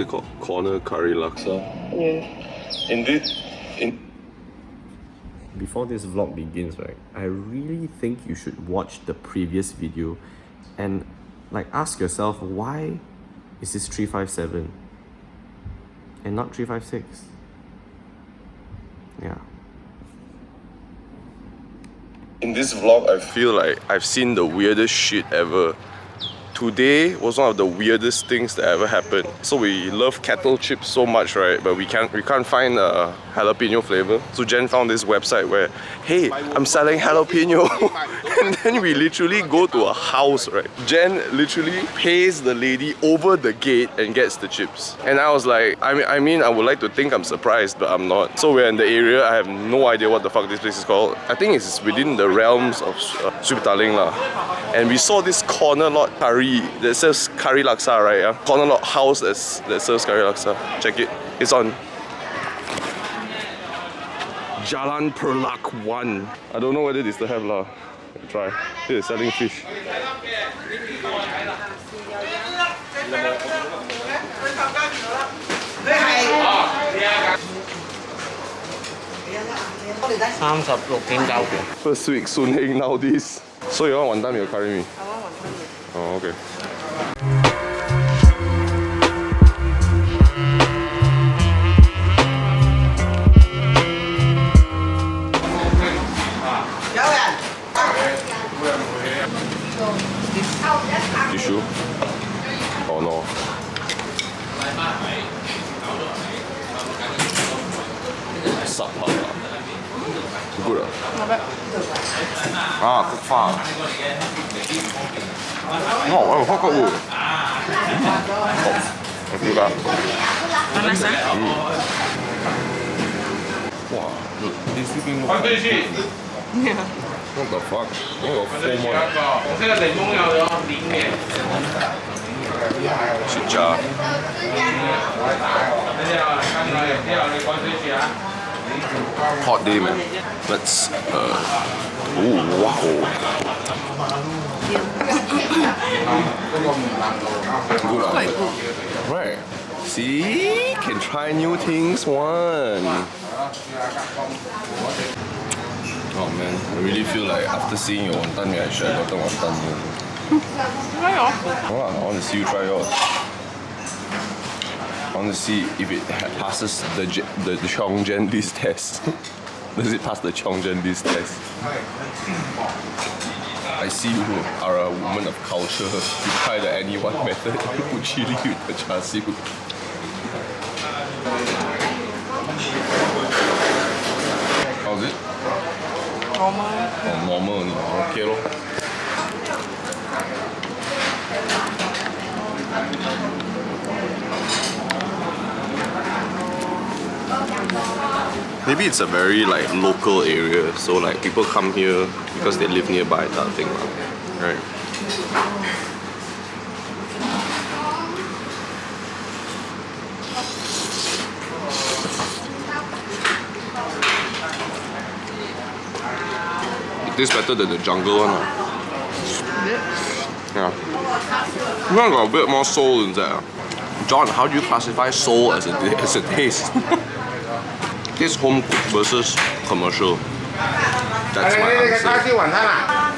it called? Corner curry laksa. Yeah. Before this vlog begins, right, I really think you should watch the previous video and like ask yourself, why is this 357 and not 356? Yeah. In this vlog, I feel like I've seen the weirdest shit ever. Today was one of the weirdest things that ever happened. So we love kettle chips so much, right? But we can't find a jalapeno flavor. So Jen found this website where, hey, I'm selling jalapeno. And then we literally go to a house, right? Jen literally pays the lady over the gate and gets the chips. And I was like, I mean, I would like to think I'm surprised, but I'm not. So we're in the area. I have no idea what the fuck this place is called. I think it's within the realms of Petaling lah. And we saw this corner lot curry that serves curry laksa, right? Yeah? Corner lot house that serves curry laksa. Check it. It's on Jalan Perlak 1. I don't know whether they still have lah. Try. Here, selling fish. First week, soon heng, now this. So you want wonton mee or curry mee? I want wonton mee. Oh, okay. Tissue? Oh no. Subpar. Good. Not bad. Cook far. Oh, hot good. Okay, that. Nice, huh? Wow, look, this thing. Yeah. What the fuck? Oh, 4 more. Chicha. Hot day, man. Let's. Oh, wow. Good. Quite good. Right. See? Can try new things, one. Oh man, I really feel like after seeing your wonton mee, I should have gotten wonton mee. Try off. I want to see you try yours. I want to see if it passes the Chongzhen List test. Does it pass the Chongzhen List test? I see you are a woman of culture. You try the anyone method. You put chili with the char siu. How's it? Normal. Oh, normal only. Okay lor. Maybe it's a very like local area, so like people come here because they live nearby, that thing, right? It tastes better than the jungle one. Yeah. This one got a bit more soul in there. John, how do you classify soul as a taste? This home cooked versus commercial. That's my answer. 叉燒雲吞啊！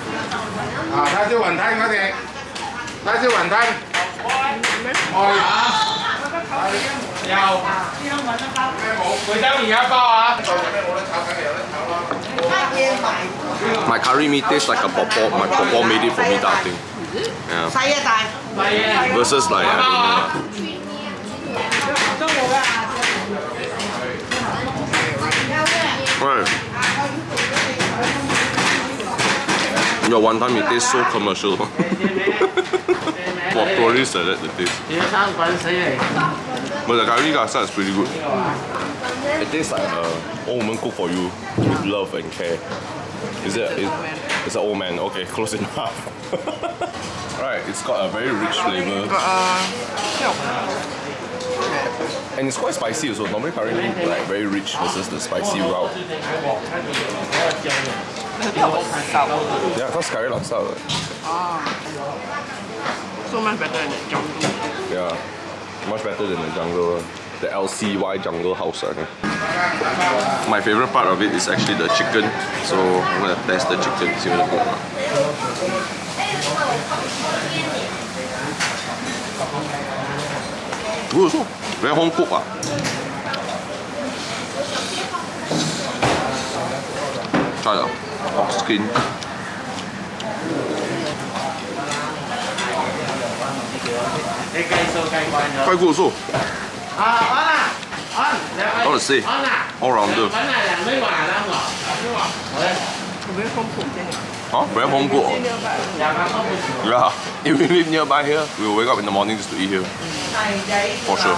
叉燒雲吞嗰隻，叉燒雲吞。有。梅州而家包啊！做咩冇得炒緊，有得炒咯。My curry meat tastes like a pawpaw. My pawpaw made it for me, that thing. Yeah. 細啊大。 Versus like, I don't know. Right. Your wonton mee tastes so commercial. For tourists, I like the taste. But the curry laksa is pretty good. It tastes like old woman cook for you with love and care. Is it? It's an old man. Okay, close enough. Right, it's got a very rich flavor. And it's quite spicy also. Normally curry like very rich versus the spicy route. Yeah, that's curry laksa. So much better than the jungle. Yeah. Much better than the jungle, the LCY jungle house. I think. My favorite part of it is actually the chicken. So I'm gonna test the chicken, see whether it's good or not. Good also. Very home cooked. Try the pork skin. Quite good also. How to say? All rounder. Very home cooked. Huh? Very home cooked. Yeah. If we live nearby here, we will wake up in the morning just to eat here. For sure.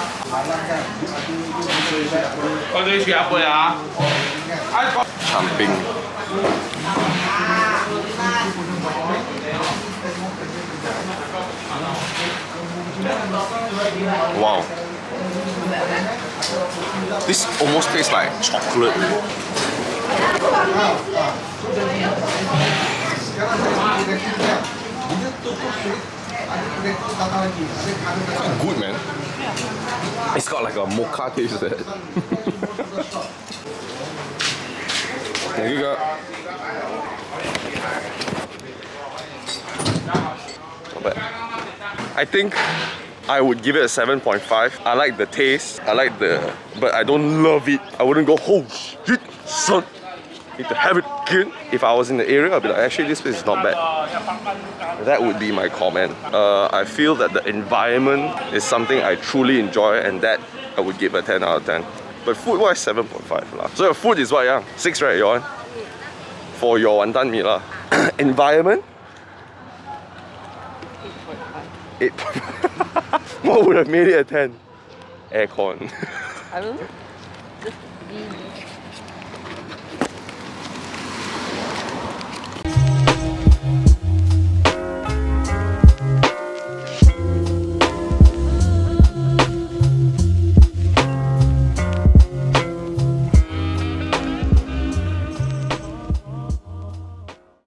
Champing. Wow. This almost tastes like chocolate. Quite good, man. It's got like a mocha taste to it. Thank you, guys. Not bad. I think I would give it a 7.5. I like the taste, but I don't love it. I wouldn't go, oh shit, son, need to have it again. If I was in the area, I'd be like, actually this place is not bad. That would be my comment. I feel that the environment is something I truly enjoy, and that I would give a 10 out of 10. But food-wise, 7.5 lah. So your food is what, yeah? 6, right, your one? For your wantan mee lah. Environment? 8. What would have made it a 10? Aircon. I don't know.